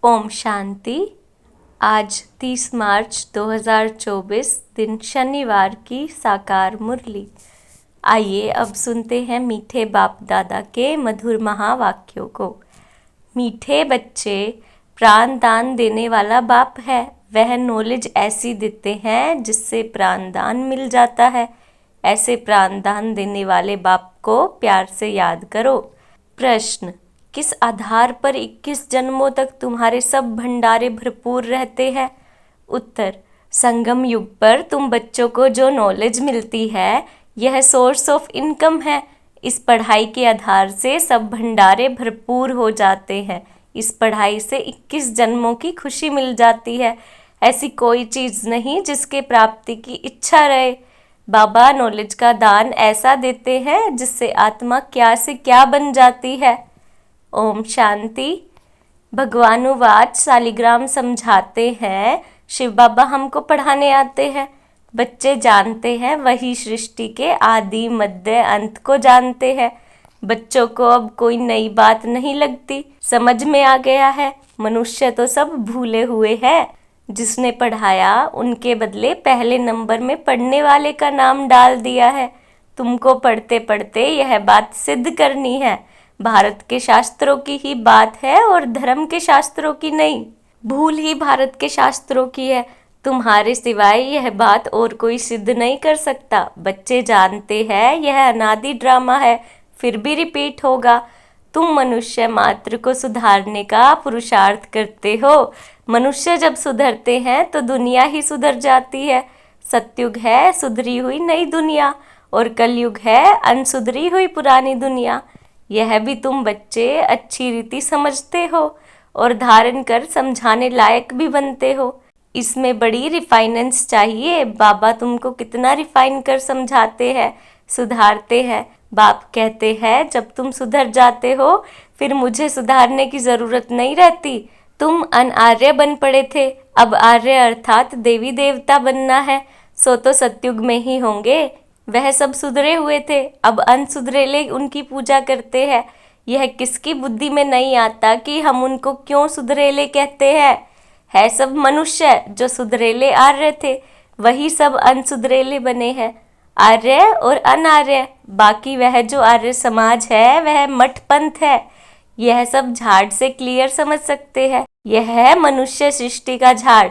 ओम शांति। आज 30 मार्च 2024 दिन शनिवार की साकार मुरली। आइए अब सुनते हैं मीठे बाप दादा के मधुर महावाक्यों को। मीठे बच्चे, प्राण दान देने वाला बाप है। वह नॉलेज ऐसी देते हैं जिससे प्राण दान मिल जाता है। ऐसे प्राण दान देने वाले बाप को प्यार से याद करो। प्रश्न: किस आधार पर 21 जन्मों तक तुम्हारे सब भंडारे भरपूर रहते हैं? उत्तर: संगम युग पर तुम बच्चों को जो नॉलेज मिलती है, यह सोर्स ऑफ इनकम है। इस पढ़ाई के आधार से सब भंडारे भरपूर हो जाते हैं। इस पढ़ाई से 21 जन्मों की खुशी मिल जाती है। ऐसी कोई चीज़ नहीं जिसके प्राप्ति की इच्छा रहे। बाबा नॉलेज का दान ऐसा देते हैं जिससे आत्मा क्या से क्या बन जाती है। ओम शांति। भगवानुवाच सालिग्राम समझाते हैं, शिव बाबा हमको पढ़ाने आते हैं। बच्चे जानते हैं, वही सृष्टि के आदि मध्य अंत को जानते हैं। बच्चों को अब कोई नई बात नहीं लगती, समझ में आ गया है। मनुष्य तो सब भूले हुए हैं। जिसने पढ़ाया उनके बदले पहले नंबर में पढ़ने वाले का नाम डाल दिया है। तुमको पढ़ते पढ़ते यह बात सिद्ध करनी है। भारत के शास्त्रों की ही बात है और धर्म के शास्त्रों की नहीं। भूल ही भारत के शास्त्रों की है। तुम्हारे सिवाय यह बात और कोई सिद्ध नहीं कर सकता। बच्चे जानते हैं यह अनादि ड्रामा है, फिर भी रिपीट होगा। तुम मनुष्य मात्र को सुधारने का पुरुषार्थ करते हो। मनुष्य जब सुधरते हैं तो दुनिया ही सुधर जाती है। सतयुग है सुधरी हुई नई दुनिया और कलयुग है अनसुधरी हुई पुरानी दुनिया। यह भी तुम बच्चे अच्छी रीति समझते हो और धारण कर समझाने लायक भी बनते हो। इसमें बड़ी रिफाइनेंस चाहिए। बाबा तुमको कितना रिफाइन कर समझाते हैं, सुधारते हैं। बाप कहते हैं जब तुम सुधर जाते हो फिर मुझे सुधारने की ज़रूरत नहीं रहती। तुम अनार्य बन पड़े थे, अब आर्य अर्थात देवी देवता बनना है। सो तो सतयुग में ही होंगे। वह सब सुधरे हुए थे, अब अनसुधरेले उनकी पूजा करते हैं। यह किसकी बुद्धि में नहीं आता कि हम उनको क्यों सुधरेले कहते हैं। है सब मनुष्य जो सुधरेले आर्य थे, वही सब अनसुधरेले बने हैं। आर्य और अनार्य, बाकी वह जो आर्य समाज है वह मठ पंथ है। यह सब झाड़ से क्लियर समझ सकते हैं। यह है मनुष्य सृष्टि का झाड़।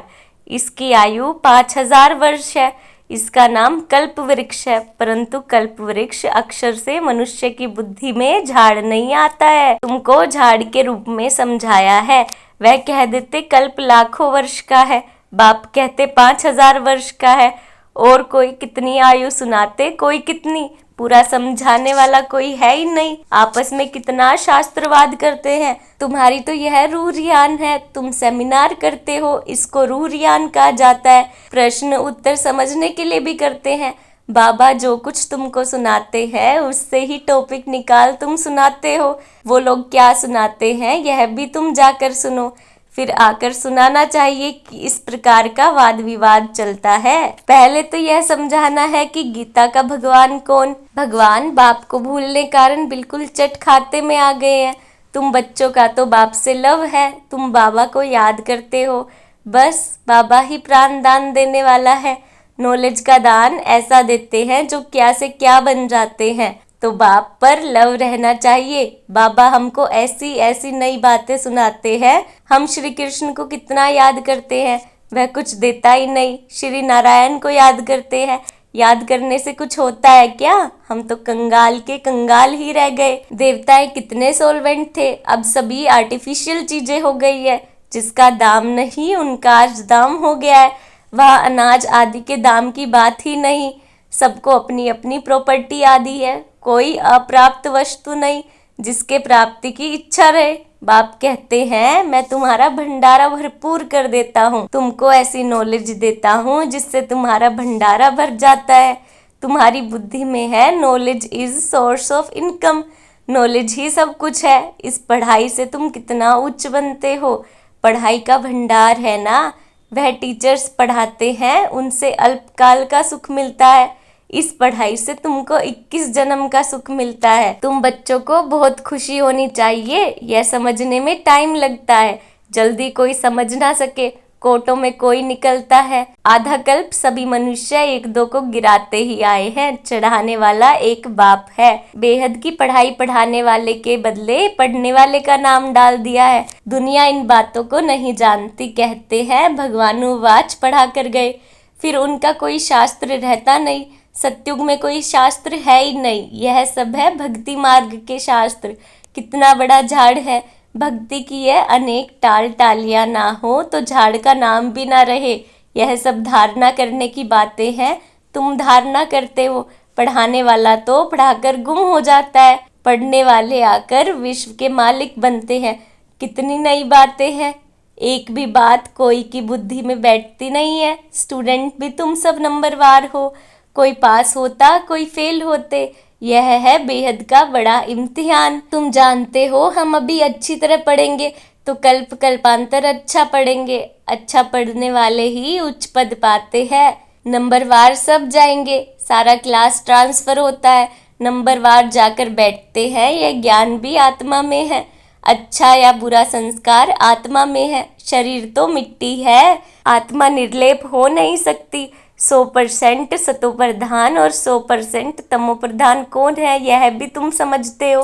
इसकी आयु 5000 वर्ष है। इसका नाम कल्प वृक्ष है, परंतु कल्प वृक्ष अक्षर से मनुष्य की बुद्धि में झाड़ नहीं आता है। तुमको झाड़ के रूप में समझाया है। वह कह देते कल्प लाखों वर्ष का है, बाप कहते 5000 वर्ष का है। और कोई कितनी आयु सुनाते, कोई कितनी, पूरा समझाने वाला कोई है ही नहीं। आपस में कितना शास्त्रवाद करते हैं। तुम्हारी तो यह रूह ज्ञान है, तुम सेमिनार करते हो, इसको रूह ज्ञान कहा जाता है। प्रश्न उत्तर समझने के लिए भी करते हैं। बाबा जो कुछ तुमको सुनाते हैं उससे ही टॉपिक निकाल तुम सुनाते हो। वो लोग क्या सुनाते हैं यह भी तुम जाकर सुनो, फिर आकर सुनाना चाहिए कि इस प्रकार का वाद विवाद चलता है। पहले तो यह समझाना है कि गीता का भगवान कौन। भगवान बाप को भूलने कारण बिल्कुल चट खाते में आ गए हैं। तुम बच्चों का तो बाप से लव है, तुम बाबा को याद करते हो। बस बाबा ही प्राण दान देने वाला है। नॉलेज का दान ऐसा देते हैं जो क्या से क्या बन जाते हैं। तो बाप पर लव रहना चाहिए। बाबा हमको ऐसी ऐसी नई बातें सुनाते हैं। हम श्री कृष्ण को कितना याद करते हैं, वह कुछ देता ही नहीं। श्री नारायण को याद करते हैं, याद करने से कुछ होता है क्या? हम तो कंगाल के कंगाल ही रह गए। देवताएं कितने सोलवेंट थे, अब सभी आर्टिफिशियल चीजें हो गई है। जिसका दाम नहीं उनका आज दाम हो गया है। वह अनाज आदि के दाम की बात ही नहीं। सबको अपनी अपनी प्रॉपर्टी आदि है, कोई अप्राप्त वस्तु नहीं जिसके प्राप्ति की इच्छा रहे। बाप कहते हैं मैं तुम्हारा भंडारा भरपूर कर देता हूँ। तुमको ऐसी नॉलेज देता हूँ जिससे तुम्हारा भंडारा भर जाता है। तुम्हारी बुद्धि में है knowledge is source of income. Knowledge ही सब कुछ है। इस पढ़ाई से तुम कितना उच्च बनते हो। पढ़ाई का भंडार है ना, वह टीचर्स पढ़ाते हैं, उनसे अल्पकाल का सुख मिलता है। इस पढ़ाई से तुमको 21 जन्म का सुख मिलता है। तुम बच्चों को बहुत खुशी होनी चाहिए। यह समझने में टाइम लगता है। जल्दी कोई समझ ना सके, कोटों में कोई निकलता है। आधा कल्प सभी मनुष्य एक दो को गिराते ही आए हैं, चढ़ाने वाला एक बाप है। बेहद की पढ़ाई पढ़ाने वाले के बदले पढ़ने वाले का नाम डाल दिया है। दुनिया इन बातों को नहीं जानती, कहते हैं भगवानुवाच पढ़ा कर गए, फिर उनका कोई शास्त्र रहता नहीं। सतयुग में कोई शास्त्र है ही नहीं, यह सब है भक्ति मार्ग के शास्त्र। कितना बड़ा झाड़ है, भक्ति की है अनेक टाल, टालियां ना हो तो झाड़ का नाम भी ना रहे। यह सब धारणा करने की बातें हैं, तुम धारणा करते हो। पढ़ाने वाला तो पढ़ाकर गुम हो जाता है, पढ़ने वाले आकर विश्व के मालिक बनते हैं। कितनी नई बातें हैं, एक भी बात कोई की बुद्धि में बैठती नहीं है। स्टूडेंट भी तुम सब नंबरवार हो, कोई पास होता कोई फेल होते। यह है बेहद का बड़ा इम्तिहान। तुम जानते हो हम अभी अच्छी तरह पढ़ेंगे तो कल्प कल्पांतर अच्छा पढ़ेंगे। अच्छा पढ़ने वाले ही उच्च पद पाते हैं। नंबरवार सब जाएंगे, सारा क्लास ट्रांसफर होता है, नंबरवार जाकर बैठते हैं। यह ज्ञान भी आत्मा में है, अच्छा या बुरा संस्कार आत्मा में है। शरीर तो मिट्टी है, आत्मा निर्लेप हो नहीं सकती। 100% सतोप्रधान और 100% तमोप्रधान कौन है, यह भी तुम समझते हो।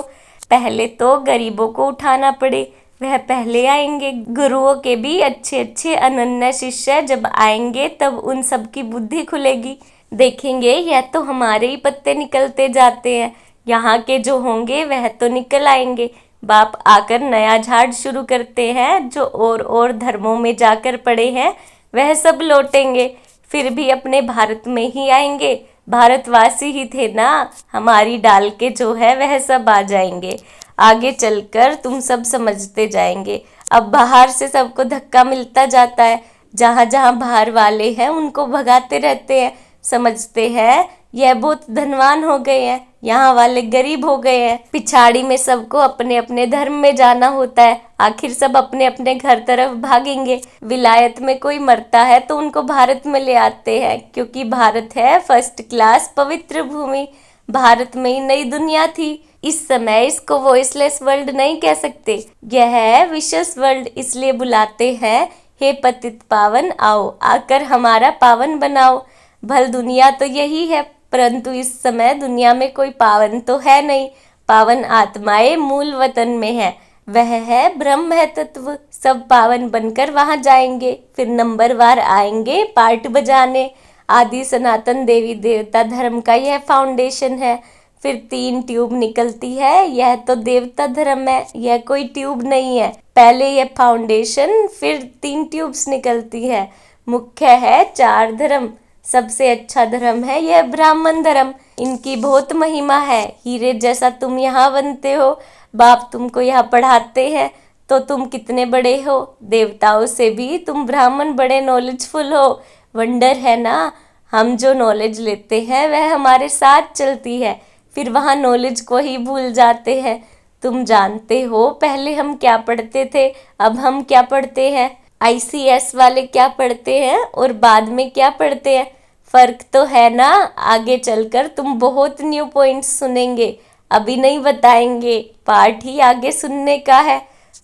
पहले तो गरीबों को उठाना पड़े, वह पहले आएंगे। गुरुओं के भी अच्छे अच्छे अनन्य शिष्य जब आएंगे तब उन सब की बुद्धि खुलेगी। देखेंगे यह तो हमारे ही पत्ते निकलते जाते हैं, यहाँ के जो होंगे वह तो निकल आएंगे। बाप आकर नया झाड़ शुरू करते हैं। जो और धर्मों में जाकर पड़े हैं वह सब लौटेंगे, फिर भी अपने भारत में ही आएंगे। भारतवासी ही थे ना, हमारी डाल के जो है वह सब आ जाएंगे। आगे चलकर तुम सब समझते जाएंगे। अब बाहर से सबको धक्का मिलता जाता है, जहाँ जहाँ बाहर वाले हैं उनको भगाते रहते हैं। समझते हैं यह बहुत धनवान हो गए हैं, यहाँ वाले गरीब हो गए हैं। पिछाड़ी में सबको अपने अपने धर्म में जाना होता है, आखिर सब अपने अपने घर तरफ भागेंगे। विलायत में कोई मरता है तो उनको भारत में ले आते हैं, क्योंकि भारत है फर्स्ट क्लास पवित्र भूमि। भारत में ही नई दुनिया थी। इस समय इसको वॉइसलेस वर्ल्ड नहीं कह सकते, यह है विशेष वर्ल्ड, इसलिए बुलाते हैं हे पतित पावन आओ, आकर हमारा पावन बनाओ। भल दुनिया तो यही है, परंतु इस समय दुनिया में कोई पावन तो है नहीं। पावन आत्माएं मूल वतन में है, वह है ब्रह्म है तत्व। सब पावन बनकर वहां जाएंगे, फिर नंबरवार आएंगे पार्ट बजाने। आदि सनातन देवी देवता धर्म का यह फाउंडेशन है। फिर 3 ट्यूब निकलती है, यह तो देवता धर्म है, यह कोई ट्यूब नहीं है। पहले यह फाउंडेशन, फिर 3 ट्यूब्स निकलती है। मुख्य है 4 धर्म, सबसे अच्छा धर्म है यह ब्राह्मण धर्म। इनकी बहुत महिमा है, हीरे जैसा तुम यहाँ बनते हो। बाप तुमको यहाँ पढ़ाते हैं तो तुम कितने बड़े हो, देवताओं से भी तुम ब्राह्मण बड़े नॉलेजफुल हो। वंडर है ना, हम जो नॉलेज लेते हैं वह हमारे साथ चलती है, फिर वहाँ नॉलेज को ही भूल जाते हैं। तुम जानते हो पहले हम क्या पढ़ते थे, अब हम क्या पढ़ते हैं। ICS वाले क्या पढ़ते हैं और बाद में क्या पढ़ते हैं, फर्क तो है ना। आगे चलकर तुम बहुत न्यू पॉइंट्स सुनेंगे, अभी नहीं बताएंगे, पार्ट ही आगे सुनने का है।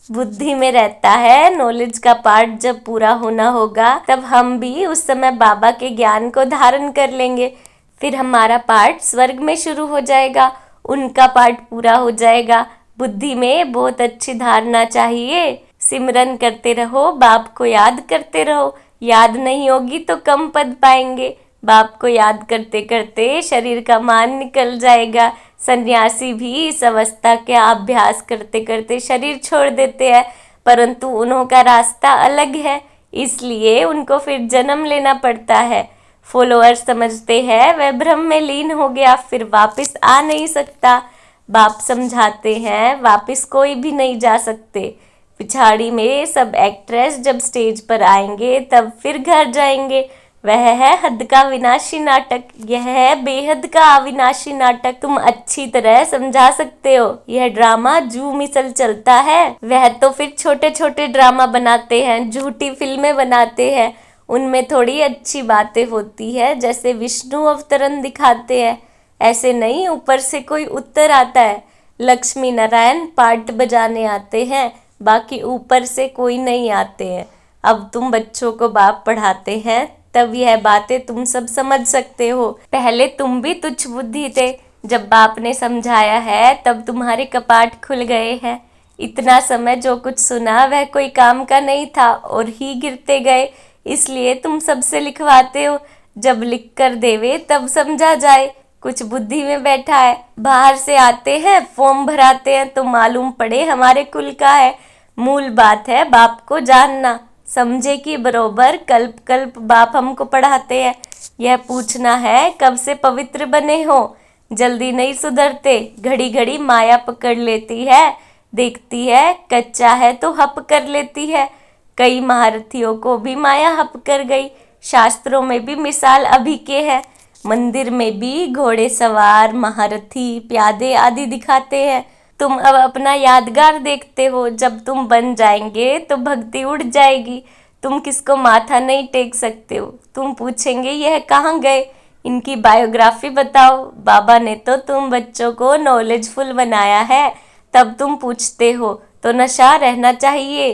बुद्धि में रहता है, नॉलेज का पार्ट जब पूरा होना होगा तब हम भी उस समय बाबा के ज्ञान को धारण कर लेंगे। फिर हमारा पार्ट स्वर्ग में शुरू हो जाएगा, उनका पार्ट पूरा हो जाएगा। बुद्धि में बहुत अच्छी धारणा चाहिए। सिमरन करते रहो, बाप को याद करते रहो। याद नहीं होगी तो कम पद पाएंगे। बाप को याद करते करते शरीर का मान निकल जाएगा। सन्यासी भी इस अवस्था के अभ्यास करते करते शरीर छोड़ देते हैं, परंतु उन्हों का रास्ता अलग है, इसलिए उनको फिर जन्म लेना पड़ता है। फॉलोअर्स समझते हैं वह ब्रह्म में लीन हो गया, फिर वापस आ नहीं सकता। बाप समझाते हैं वापस कोई भी नहीं जा सकते। पिछाड़ी में सब एक्ट्रेस जब स्टेज पर आएंगे तब फिर घर जाएंगे। वह है हद का विनाशी नाटक, यह है बेहद का अविनाशी नाटक। तुम अच्छी तरह समझा सकते हो, यह ड्रामा जू मिसल चलता है। वह तो फिर छोटे छोटे ड्रामा बनाते हैं, झूठी फिल्में बनाते हैं, उनमें थोड़ी अच्छी बातें होती है। जैसे विष्णु अवतरण दिखाते हैं, ऐसे नहीं ऊपर से कोई उत्तर आता है। लक्ष्मी नारायण पार्ट बजाने आते हैं, बाकी ऊपर से कोई नहीं आते हैं। अब तुम बच्चों को बाप पढ़ाते हैं तब यह बातें तुम सब समझ सकते हो। पहले तुम भी तुच्छ बुद्धि थे, जब बाप ने समझाया है तब तुम्हारे कपाट खुल गए हैं। इतना समय जो कुछ सुना वह कोई काम का नहीं था और ही गिरते गए, इसलिए तुम सबसे लिखवाते हो। जब लिख कर देवे तब समझा जाए, कुछ बुद्धि में बैठा है। बाहर से आते हैं, फॉर्म भराते हैं तो मालूम पड़े हमारे कुल का है। मूल बात है बाप को जानना, समझे कि बरोबर कल्प कल्प बाप हमको पढ़ाते हैं। यह पूछना है कब से पवित्र बने हो। जल्दी नहीं सुधरते, घड़ी घड़ी माया पकड़ लेती है, देखती है कच्चा है तो हप कर लेती है। कई महारथियों को भी माया हप कर गई। शास्त्रों में भी मिसाल अभी के है। मंदिर में भी घोड़े सवार, महारथी, प्यादे आदि दिखाते हैं। तुम अब अपना यादगार देखते हो, जब तुम बन जाएंगे तो भक्ति उड़ जाएगी। तुम किसको माथा नहीं टेक सकते हो। तुम पूछेंगे यह कहाँ गए, इनकी बायोग्राफी बताओ। बाबा ने तो तुम बच्चों को नॉलेजफुल बनाया है, तब तुम पूछते हो तो नशा रहना चाहिए।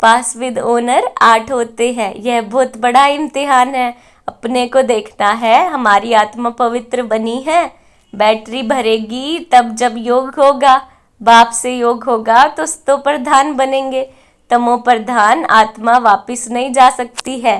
पास विद ऑनर 8 होते हैं, यह बहुत बड़ा इम्तिहान है। अपने को देखना है, हमारी आत्मा पवित्र बनी है। बैटरी भरेगी तब जब योग होगा। बाप से योग होगा तो सतो प्रधान बनेंगे। तमो प्रधान आत्मा वापिस नहीं जा सकती है।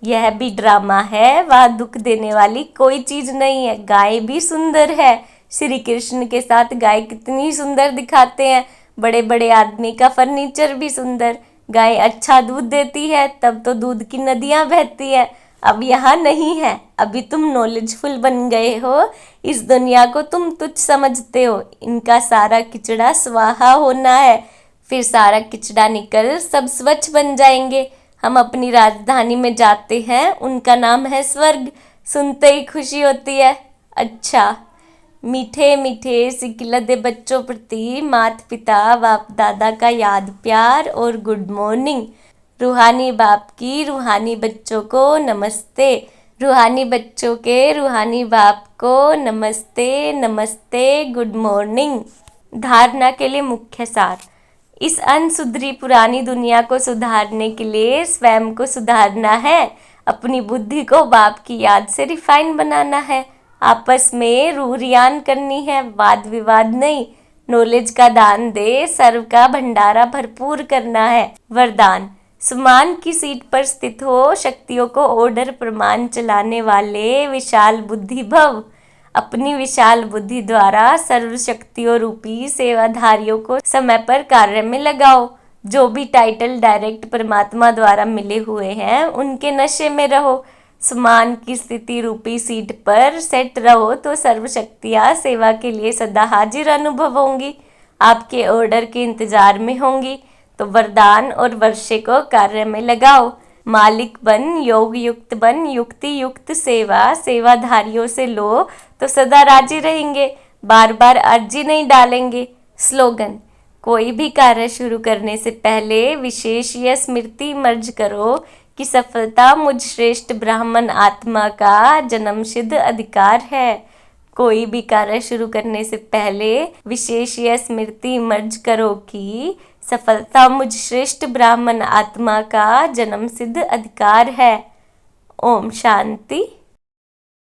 यह भी ड्रामा है, वह दुख देने वाली कोई चीज नहीं है। गाय भी सुंदर है, श्री कृष्ण के साथ गाय कितनी सुंदर दिखाते हैं। बड़े बड़े आदमी का फर्नीचर भी सुंदर। गाय अच्छा दूध देती है तब तो दूध की नदियां बहती है। अब यहाँ नहीं है, अभी तुम नॉलेजफुल बन गए हो। इस दुनिया को तुम तुच्छ समझते हो। इनका सारा किचड़ा स्वाहा होना है, फिर सारा किचड़ा निकल सब स्वच्छ बन जाएंगे। हम अपनी राजधानी में जाते हैं, उनका नाम है स्वर्ग। सुनते ही खुशी होती है। अच्छा, मीठे मीठे सिकिलदे बच्चों प्रति माता पिता बाप दादा का याद प्यार और गुड मॉर्निंग। रूहानी बाप की रूहानी बच्चों को नमस्ते। रूहानी बच्चों के रूहानी बाप को नमस्ते नमस्ते, गुड मॉर्निंग। धारणा के लिए मुख्य सार। इस अनसुधरी पुरानी दुनिया को सुधारने के लिए स्वयं को सुधारना है। अपनी बुद्धि को बाप की याद से रिफाइन बनाना है। आपस में रूहरियान करनी है, वाद विवाद नहीं। नॉलेज का दान दे, सर्व का भंडारा भरपूर करना है। वरदान। समान की सीट पर स्थित हो, शक्तियों को ऑर्डर प्रमाण चलाने वाले विशाल बुद्धि भव। अपनी विशाल बुद्धि द्वारा सर्व शक्तियों रूपी सेवाधारियों को समय पर कार्य में लगाओ। जो भी टाइटल डायरेक्ट परमात्मा द्वारा मिले हुए हैं, उनके नशे में रहो। समान की स्थिति रूपी सीट पर सेट रहो तो सर्व शक्तियाँ सेवा के लिए सदा हाजिर अनुभव होंगी, आपके ऑर्डर के इंतजार में होंगी। तो वरदान और वर्षे को कार्य में लगाओ। मालिक बन, योग युक्त बन, युक्ति युक्त सेवा सेवाधारियों से लो तो सदा राजी रहेंगे, बार बार अर्जी नहीं डालेंगे। स्लोगन। कोई भी कार्य शुरू करने से पहले विशेष यह स्मृति मर्ज करो कि सफलता मुझ श्रेष्ठ ब्राह्मण आत्मा का जन्मसिद्ध अधिकार है। कोई भी कार्य शुरू करने से पहले विशेष यह स्मृति मर्ज करो कि सफलता मुझ श्रेष्ठ ब्राह्मण आत्मा का जन्मसिद्ध अधिकार है। ओम शांति।